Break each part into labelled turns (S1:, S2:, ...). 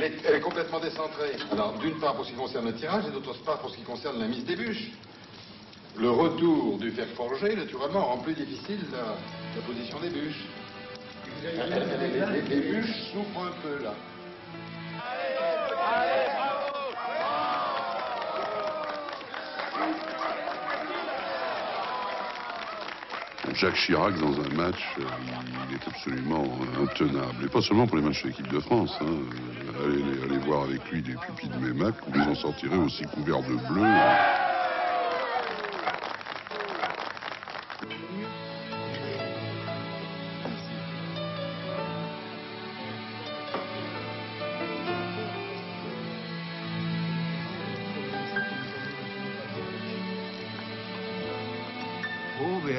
S1: Elle est complètement décentrée. Alors, d'une part pour ce qui concerne le tirage, et d'autre part pour ce qui concerne la mise des bûches. Le retour du fer forgé, naturellement, rend plus difficile la position des bûches. Les bûches souffrent un peu, là.
S2: Jacques Chirac, dans un match, il est absolument intenable. Et pas seulement pour les matchs de l'équipe de France. Hein. Allez voir avec lui des pupilles de Mémac, vous en sortirez aussi couverts de bleu.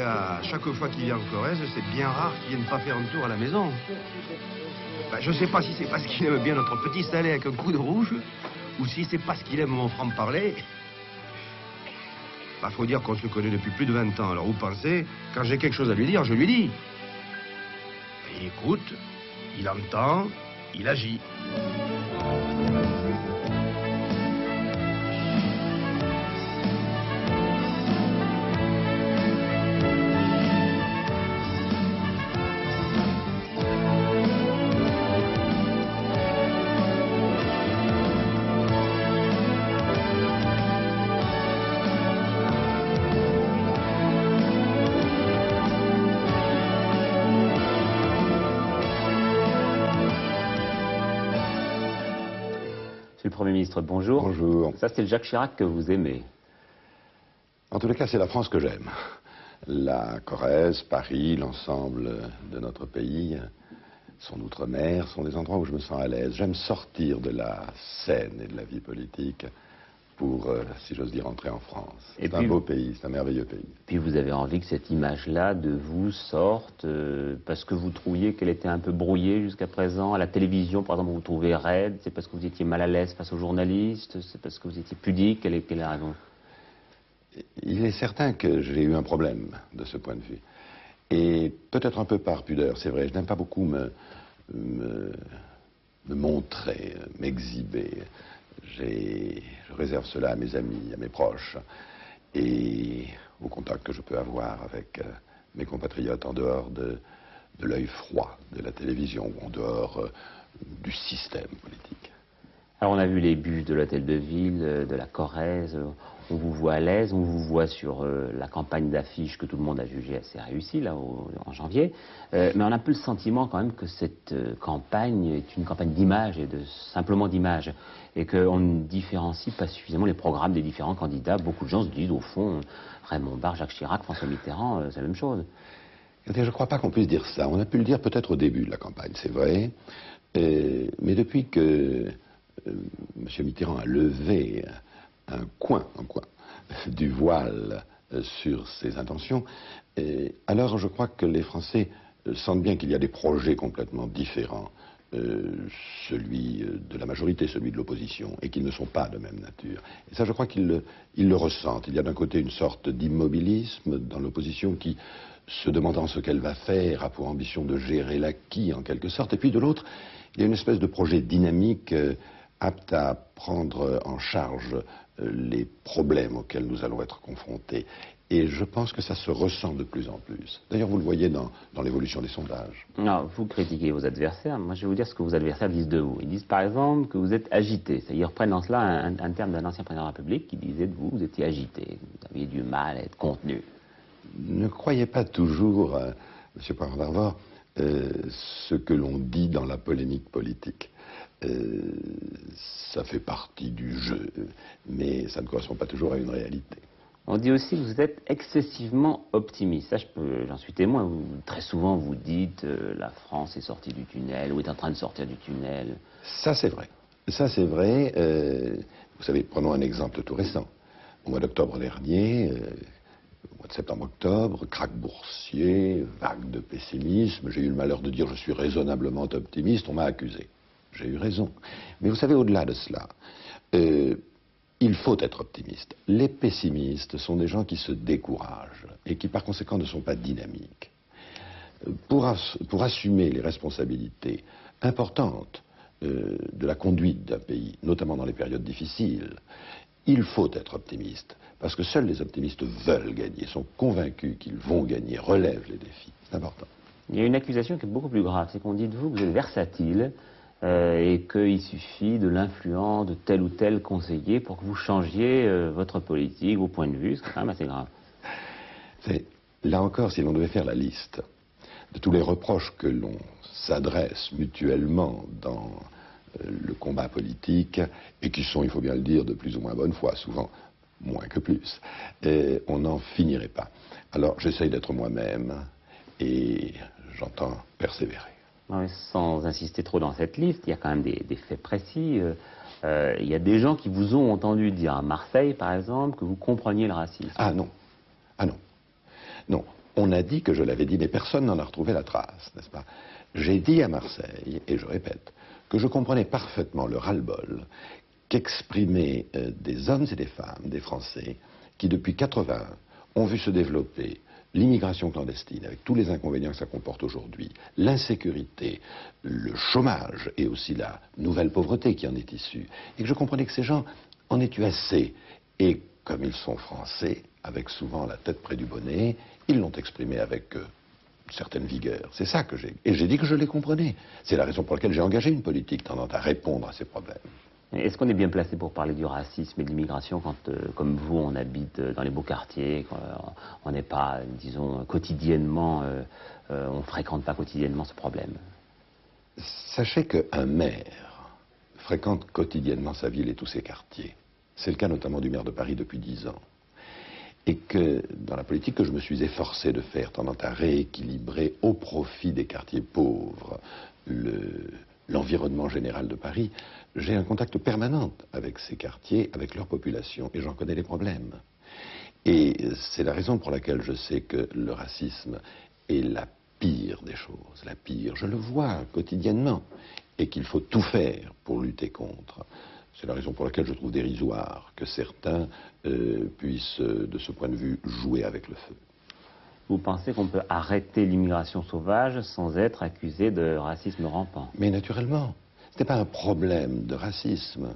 S3: À chaque fois qu'il vient en Corrèze, c'est bien rare qu'il vienne pas faire un tour à la maison. Je ne sais pas si c'est parce qu'il aime bien notre petit salé avec un coup de rouge, ou si c'est parce qu'il aime mon franc-parler. Faut dire qu'on se connaît depuis plus de 20 ans, alors vous pensez, quand j'ai quelque chose à lui dire, je lui dis. Il écoute, il entend, il agit.
S4: Monsieur le Premier ministre, bonjour.
S5: Bonjour.
S4: Ça, c'est le Jacques Chirac que vous aimez.
S5: En tous les cas, c'est la France que j'aime. La Corrèze, Paris, l'ensemble de notre pays, son outre-mer, sont des endroits où je me sens à l'aise. J'aime sortir de la scène et de la vie politique pour, si j'ose dire, entrer en France. C'est un beau pays, c'est un merveilleux pays.
S4: Puis vous avez envie que cette image-là de vous sorte parce que vous trouviez qu'elle était un peu brouillée jusqu'à présent. À la télévision, par exemple, vous trouvez raide. C'est parce que vous étiez mal à l'aise face aux journalistes. C'est parce que vous étiez pudique. Quelle est la raison?
S5: Il est certain que j'ai eu un problème de ce point de vue. Et peut-être un peu par pudeur, c'est vrai. Je n'aime pas beaucoup me montrer, m'exhiber. Je réserve cela à mes amis, à mes proches, et au contact que je peux avoir avec mes compatriotes en dehors de l'œil froid de la télévision, ou en dehors du système politique.
S4: Alors on a vu les bûches de l'hôtel de ville, de la Corrèze, on vous voit à l'aise, on vous voit sur la campagne d'affiches que tout le monde a jugée assez réussie, là, en janvier. Mais on a un peu le sentiment quand même que cette campagne est une campagne d'image, et simplement d'image, et qu'on ne différencie pas suffisamment les programmes des différents candidats. Beaucoup de gens se disent, au fond, Raymond Barre, Jacques Chirac, François Mitterrand, c'est la même chose.
S5: Je ne crois pas qu'on puisse dire ça. On a pu le dire peut-être au début de la campagne, c'est vrai. Mais depuis que M. Mitterrand a levé un coin du voile sur ses intentions, alors je crois que les Français sentent bien qu'il y a des projets complètement différents, celui de la majorité, celui de l'opposition, et qu'ils ne sont pas de même nature. Et ça, je crois qu'ils le ressentent. Il y a d'un côté une sorte d'immobilisme dans l'opposition qui, se demandant ce qu'elle va faire, a pour ambition de gérer l'acquis en quelque sorte, et puis de l'autre, il y a une espèce de projet dynamique apte à prendre en charge les problèmes auxquels nous allons être confrontés. Et je pense que ça se ressent de plus en plus. D'ailleurs, vous le voyez dans l'évolution des sondages.
S4: Non, vous critiquez vos adversaires. Moi, je vais vous dire ce que vos adversaires disent de vous. Ils disent, par exemple, que vous êtes agité. Ça, ils reprennent en cela un terme d'un ancien président de la République qui disait de vous, vous étiez agité. Vous aviez du mal à être contenu.
S5: Ne croyez pas toujours, M. Poivre-d'Arvor, ce que l'on dit dans la polémique politique. Ça fait partie du jeu, mais ça ne correspond pas toujours à une réalité.
S4: On dit aussi que vous êtes excessivement optimiste. Ça, j'en suis témoin. Très souvent, vous dites la France est sortie du tunnel ou est en train de sortir du tunnel.
S5: Ça, c'est vrai. Ça, c'est vrai. Vous savez, prenons un exemple tout récent. Au mois d'octobre dernier, au mois de septembre-octobre, krach boursier, vague de pessimisme. J'ai eu le malheur de dire je suis raisonnablement optimiste. On m'a accusé. J'ai eu raison. Mais vous savez, au-delà de cela, il faut être optimiste. Les pessimistes sont des gens qui se découragent et qui, par conséquent, ne sont pas dynamiques. Pour assumer les responsabilités importantes de la conduite d'un pays, notamment dans les périodes difficiles, il faut être optimiste, parce que seuls les optimistes veulent gagner, sont convaincus qu'ils vont gagner, relèvent les défis. C'est important.
S4: Il y a une accusation qui est beaucoup plus grave, c'est qu'on dit de vous que vous êtes versatile et qu'il suffit de l'influence de tel ou tel conseiller pour que vous changiez votre politique, vos points de vue, c'est quand même assez grave.
S5: Là encore, si l'on devait faire la liste de tous les reproches que l'on s'adresse mutuellement dans le combat politique, et qui sont, il faut bien le dire, de plus ou moins bonne foi, souvent moins que plus, on n'en finirait pas. Alors j'essaye d'être moi-même, et j'entends persévérer.
S4: Ouais, sans insister trop dans cette liste, il y a quand même des faits précis. Il y a des gens qui vous ont entendu dire à Marseille, par exemple, que vous compreniez le racisme.
S5: Ah non. Ah non. Non. On a dit que je l'avais dit, mais personne n'en a retrouvé la trace, n'est-ce pas? J'ai dit à Marseille, et je répète, que je comprenais parfaitement le ras-le-bol qu'exprimaient des hommes et des femmes, des Français, qui depuis 80 ont vu se développer l'immigration clandestine, avec tous les inconvénients que ça comporte aujourd'hui, l'insécurité, le chômage et aussi la nouvelle pauvreté qui en est issue, et que je comprenais que ces gens en aient eu assez. Et comme ils sont français, avec souvent la tête près du bonnet, ils l'ont exprimé avec une certaine vigueur. C'est ça que j'ai... Et j'ai dit que je les comprenais. C'est la raison pour laquelle j'ai engagé une politique tendant à répondre à ces problèmes.
S4: Est-ce qu'on est bien placé pour parler du racisme et de l'immigration quand, comme vous, on habite dans les beaux quartiers, on n'est pas, disons, quotidiennement, on ne fréquente pas quotidiennement ce problème?
S5: Sachez qu'un maire fréquente quotidiennement sa ville et tous ses quartiers. C'est le cas notamment du maire de Paris depuis 10 ans. Et que dans la politique que je me suis efforcé de faire, tendant à rééquilibrer au profit des quartiers pauvres l'environnement général de Paris, j'ai un contact permanent avec ces quartiers, avec leur population, et j'en connais les problèmes. Et c'est la raison pour laquelle je sais que le racisme est la pire des choses, la pire. Je le vois quotidiennement, et qu'il faut tout faire pour lutter contre. C'est la raison pour laquelle je trouve dérisoire que certains puissent, de ce point de vue, jouer avec le feu.
S4: Vous pensez qu'on peut arrêter l'immigration sauvage sans être accusé de racisme rampant?
S5: Mais naturellement, ce n'est pas un problème de racisme,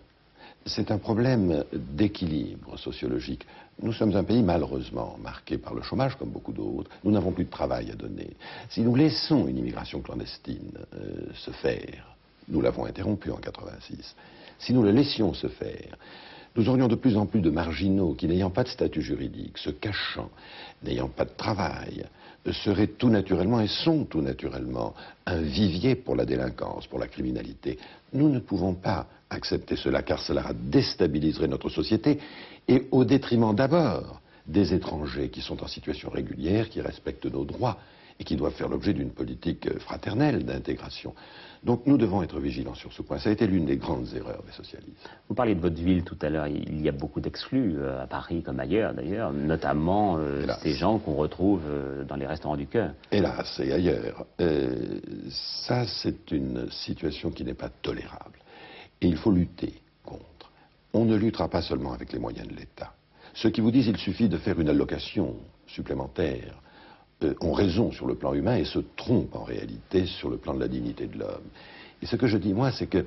S5: c'est un problème d'équilibre sociologique. Nous sommes un pays malheureusement marqué par le chômage comme beaucoup d'autres. Nous n'avons plus de travail à donner. Si nous laissons une immigration clandestine se faire, nous l'avons interrompue en 86, si nous le laissions se faire, nous aurions de plus en plus de marginaux qui, n'ayant pas de statut juridique, se cachant, n'ayant pas de travail, seraient tout naturellement et sont tout naturellement un vivier pour la délinquance, pour la criminalité. Nous ne pouvons pas accepter cela car cela déstabiliserait notre société et au détriment d'abord des étrangers qui sont en situation régulière, qui respectent nos droits et qui doivent faire l'objet d'une politique fraternelle d'intégration. Donc nous devons être vigilants sur ce point. Ça a été l'une des grandes erreurs des socialistes.
S4: Vous parliez de votre ville tout à l'heure. Il y a beaucoup d'exclus à Paris comme ailleurs d'ailleurs, notamment ces gens qu'on retrouve dans les restaurants du cœur.
S5: Hélas, et ailleurs. Ça, c'est une situation qui n'est pas tolérable. Et il faut lutter contre. On ne luttera pas seulement avec les moyens de l'État. Ceux qui vous disent qu'il suffit de faire une allocation supplémentaire ont raison sur le plan humain et se trompent en réalité sur le plan de la dignité de l'homme. Et ce que je dis, moi, c'est que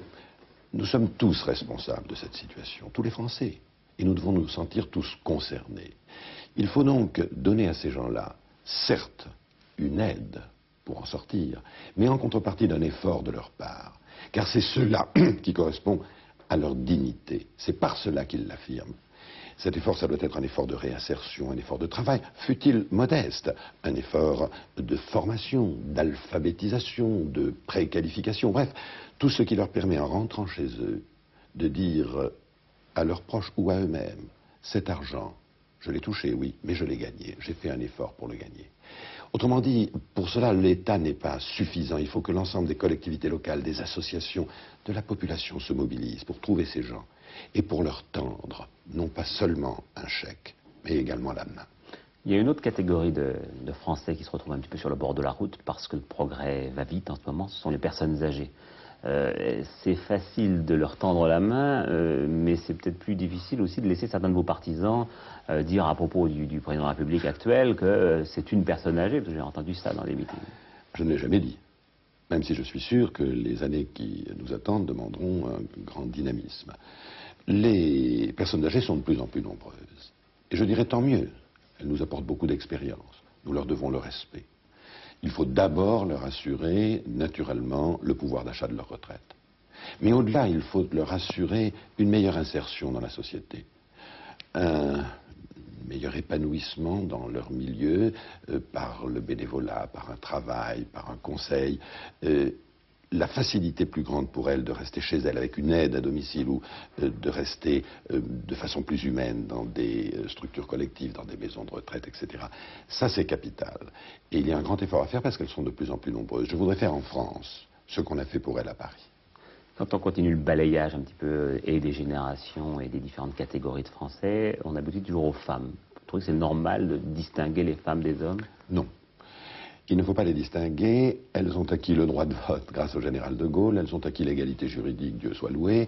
S5: nous sommes tous responsables de cette situation, tous les Français, et nous devons nous sentir tous concernés. Il faut donc donner à ces gens-là, certes, une aide pour en sortir, mais en contrepartie d'un effort de leur part, car c'est cela qui correspond à leur dignité. C'est par cela qu'ils l'affirment. Cet effort, ça doit être un effort de réinsertion, un effort de travail, fût-il modeste, un effort de formation, d'alphabétisation, de préqualification, bref, tout ce qui leur permet, en rentrant chez eux, de dire à leurs proches ou à eux-mêmes, cet argent, je l'ai touché, oui, mais je l'ai gagné, j'ai fait un effort pour le gagner. Autrement dit, pour cela, l'État n'est pas suffisant. Il faut que l'ensemble des collectivités locales, des associations, de la population se mobilisent pour trouver ces gens et pour leur tendre, non pas seulement un chèque, mais également la main.
S4: Il y a une autre catégorie de Français qui se retrouvent un petit peu sur le bord de la route parce que le progrès va vite en ce moment, ce sont les personnes âgées. C'est facile de leur tendre la main, mais c'est peut-être plus difficile aussi de laisser certains de vos partisans dire à propos du président de la République actuel que c'est une personne âgée, parce que j'ai entendu ça dans les meetings.
S5: Je ne l'ai jamais dit. même si je suis sûr que les années qui nous attendent demanderont un grand dynamisme. Les personnes âgées sont de plus en plus nombreuses. Et je dirais tant mieux. Elles nous apportent beaucoup d'expérience. Nous leur devons le respect. Il faut d'abord leur assurer, naturellement, le pouvoir d'achat de leur retraite. Mais au-delà, il faut leur assurer une meilleure insertion dans la société, un meilleur épanouissement dans leur milieu, par le bénévolat, par un travail, par un conseil, la facilité plus grande pour elles de rester chez elles avec une aide à domicile ou de rester de façon plus humaine dans des structures collectives, dans des maisons de retraite, etc. Ça, c'est capital. Et il y a un grand effort à faire parce qu'elles sont de plus en plus nombreuses. Je voudrais faire en France ce qu'on a fait pour elles à Paris.
S4: Quand on continue le balayage un petit peu et des générations et des différentes catégories de Français, on aboutit toujours aux femmes. Vous trouvez que c'est normal de distinguer les femmes des hommes?
S5: Non. Il ne faut pas les distinguer. Elles ont acquis le droit de vote grâce au général de Gaulle. Elles ont acquis l'égalité juridique, Dieu soit loué.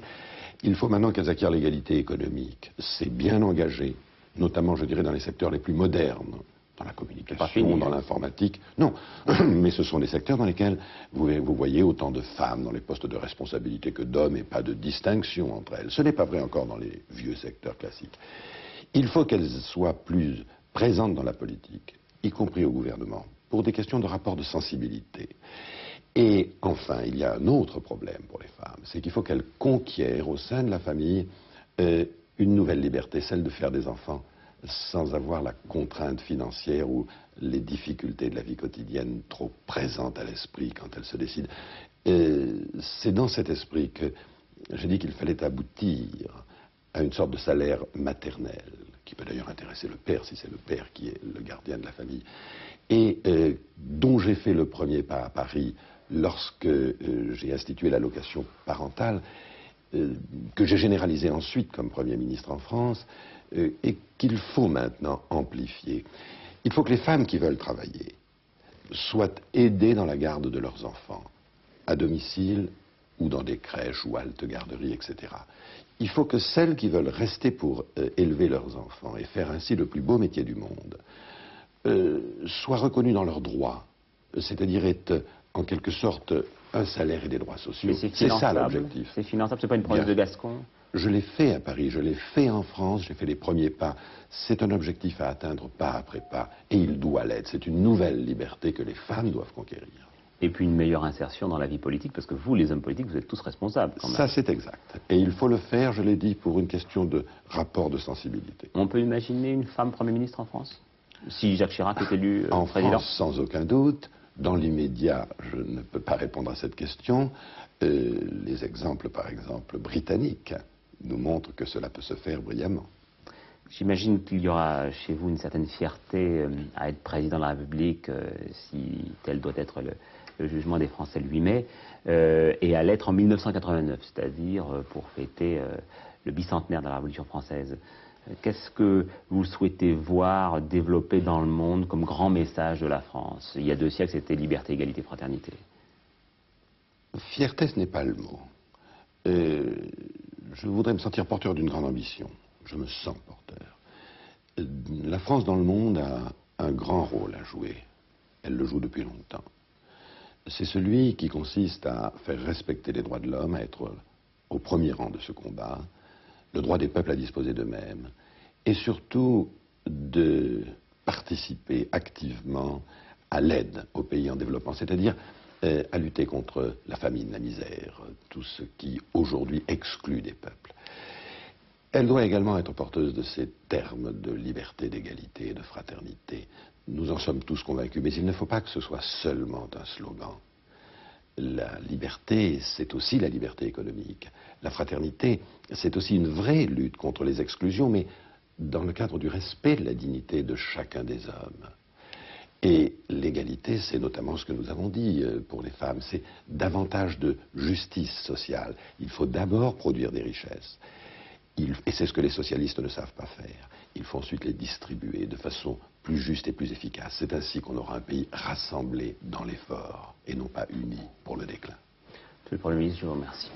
S5: Il faut maintenant qu'elles acquièrent l'égalité économique. C'est bien engagé, notamment, je dirais, dans les secteurs les plus modernes. Dans la communication, dans l'informatique. Non, mais ce sont des secteurs dans lesquels vous voyez autant de femmes dans les postes de responsabilité que d'hommes et pas de distinction entre elles. Ce n'est pas vrai encore dans les vieux secteurs classiques. Il faut qu'elles soient plus présentes dans la politique, y compris au gouvernement, pour des questions de rapport de sensibilité. Et enfin, il y a un autre problème pour les femmes, c'est qu'il faut qu'elles conquièrent au sein de la famille une nouvelle liberté, celle de faire des enfants sans avoir la contrainte financière ou les difficultés de la vie quotidienne trop présentes à l'esprit quand elles se décident. C'est dans cet esprit que j'ai dit qu'il fallait aboutir à une sorte de salaire maternel, qui peut d'ailleurs intéresser le père, si c'est le père qui est le gardien de la famille, et dont j'ai fait le premier pas à Paris lorsque j'ai institué l'allocation parentale, que j'ai généralisé ensuite comme Premier ministre en France, et qu'il faut maintenant amplifier. Il faut que les femmes qui veulent travailler soient aidées dans la garde de leurs enfants, à domicile ou dans des crèches ou haltes garderies, etc. Il faut que celles qui veulent rester pour élever leurs enfants et faire ainsi le plus beau métier du monde soient reconnues dans leurs droits, c'est-à-dire être en quelque sorte un salaire et des droits sociaux. C'est ça l'objectif.
S4: C'est finançable, c'est pas une promesse de Gascon?
S5: Je l'ai fait à Paris, je l'ai fait en France, j'ai fait les premiers pas. C'est un objectif à atteindre pas après pas, et il doit l'être. C'est une nouvelle liberté que les femmes doivent conquérir.
S4: Et puis une meilleure insertion dans la vie politique, parce que vous, les hommes politiques, vous êtes tous responsables quand même.
S5: Ça, c'est exact. Et il faut le faire, je l'ai dit, pour une question de rapport de sensibilité.
S4: On peut imaginer une femme Premier ministre en France? Si Jacques Chirac est élu
S5: en
S4: président?
S5: France, sans aucun doute. Dans l'immédiat, je ne peux pas répondre à cette question. Les exemples, par exemple, britanniques, nous montrent que cela peut se faire brillamment.
S4: J'imagine qu'il y aura chez vous une certaine fierté à être président de la République, si tel doit être le jugement des Français le 8 mai, et à l'être en 1989, c'est-à-dire pour fêter le bicentenaire de la Révolution française. Qu'est-ce que vous souhaitez voir développer dans le monde comme grand message de la France? Il y a 2 siècles, c'était liberté, égalité, fraternité.
S5: Fierté, ce n'est pas le mot. Je voudrais me sentir porteur d'une grande ambition. Je me sens porteur. La France dans le monde a un grand rôle à jouer. Elle le joue depuis longtemps. C'est celui qui consiste à faire respecter les droits de l'homme, à être au premier rang de ce combat, le droit des peuples à disposer d'eux-mêmes, et surtout de participer activement à l'aide aux pays en développement, c'est-à-dire à lutter contre la famine, la misère, tout ce qui aujourd'hui exclut des peuples. Elle doit également être porteuse de ces termes de liberté, d'égalité et de fraternité. Nous en sommes tous convaincus, mais il ne faut pas que ce soit seulement un slogan. La liberté, c'est aussi la liberté économique. La fraternité, c'est aussi une vraie lutte contre les exclusions, mais dans le cadre du respect de la dignité de chacun des hommes. Et l'égalité, c'est notamment ce que nous avons dit pour les femmes, c'est davantage de justice sociale. Il faut d'abord produire des richesses. Et c'est ce que les socialistes ne savent pas faire. Il faut ensuite les distribuer de façon plus juste et plus efficace. C'est ainsi qu'on aura un pays rassemblé dans l'effort et non pas uni pour le déclin.
S4: Monsieur le Premier ministre, je vous remercie.